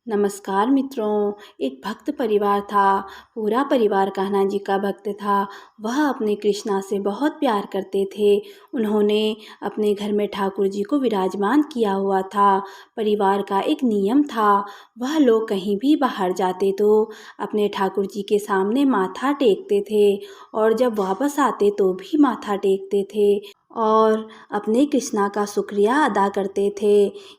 नमस्कार मित्रों। एक भक्त परिवार था। पूरा परिवार कान्हा जी का भक्त था। वह अपने कृष्णा से बहुत प्यार करते थे। उन्होंने अपने घर में ठाकुर जी को विराजमान किया हुआ था। परिवार का एक नियम था, वह लोग कहीं भी बाहर जाते तो अपने ठाकुर जी के सामने माथा टेकते थे और जब वापस आते तो भी माथा टेकते थे और अपने कृष्णा का शुक्रिया अदा करते थे।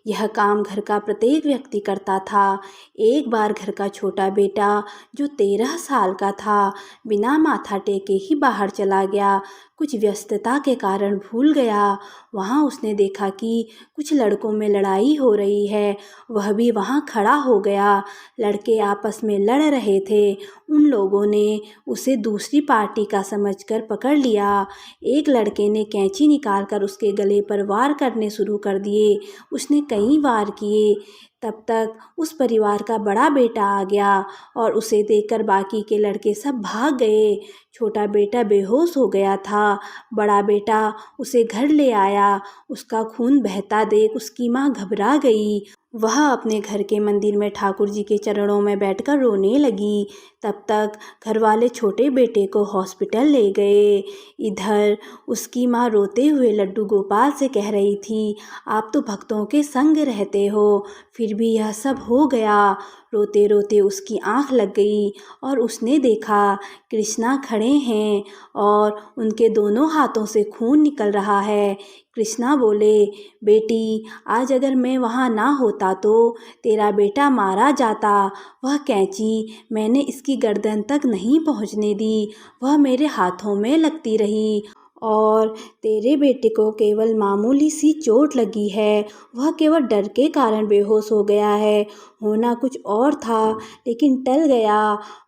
यह काम घर का प्रत्येक व्यक्ति करता था। एक बार घर का छोटा बेटा जो 13 साल का था, बिना माथा टेके ही बाहर चला गया। कुछ व्यस्तता के कारण भूल गया। वहाँ उसने देखा कि कुछ लड़कों में लड़ाई हो रही है। वह भी वहाँ खड़ा हो गया। लड़के आपस में लड़ रहे थे। उन लोगों ने उसे दूसरी पार्टी का समझकर पकड़ लिया। एक लड़के ने कैंची निकालकर उसके गले पर वार करने शुरू कर दिए। उसने कई वार किए। तब तक उस परिवार का बड़ा बेटा आ गया और उसे देखकर बाकी के लड़के सब भाग गए। छोटा बेटा बेहोश हो गया था। बड़ा बेटा उसे घर ले आया। उसका खून बहता देख उसकी माँ घबरा गई। वह अपने घर के मंदिर में ठाकुर जी के चरणों में बैठकर रोने लगी। तब तक घर वाले छोटे बेटे को हॉस्पिटल ले गए। इधर उसकी माँ रोते हुए लड्डू गोपाल से कह रही थी, आप तो भक्तों के संग रहते हो, फिर भी यह सब हो गया। रोते रोते उसकी आंख लग गई और उसने देखा कृष्णा खड़े हैं और उनके दोनों हाथों से खून निकल रहा है। कृष्णा बोले, बेटी आज अगर मैं वहाँ ना होता तो तेरा बेटा मारा जाता। वह कैंची मैंने इसकी गर्दन तक नहीं पहुँचने दी, वह मेरे हाथों में लगती रही और तेरे बेटे को केवल मामूली सी चोट लगी है। वह केवल डर के कारण बेहोश हो गया है। होना कुछ और था लेकिन टल गया।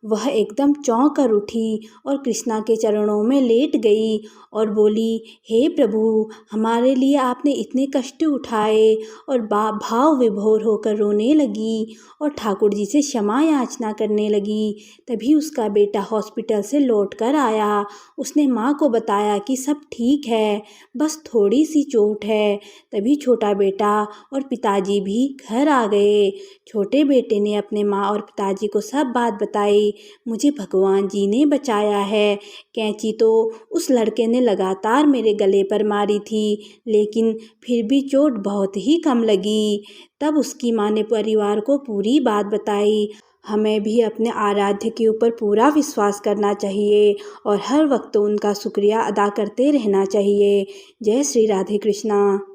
वह एकदम चौंक कर उठी और कृष्णा के चरणों में लेट गई और बोली, हे प्रभु, हमारे लिए आपने इतने कष्ट उठाए। और भाव विभोर होकर रोने लगी और ठाकुर जी से क्षमा याचना करने लगी। तभी उसका बेटा हॉस्पिटल से लौट कर आया। उसने माँ को बताया कि सब ठीक है, बस थोड़ी सी चोट है। तभी छोटा बेटा और पिताजी भी घर आ गए। छोटे बेटे ने अपने माँ और पिताजी को सब बात बताई। मुझे भगवान जी ने बचाया है। कैंची तो उस लड़के ने लगातार मेरे गले पर मारी थी, लेकिन फिर भी चोट बहुत ही कम लगी। तब उसकी माँ ने परिवार को पूरी बात बताई। हमें भी अपने आराध्य के ऊपर पूरा विश्वास करना चाहिए और हर वक्त उनका शुक्रिया अदा करते रहना चाहिए। जय श्री राधे कृष्णा।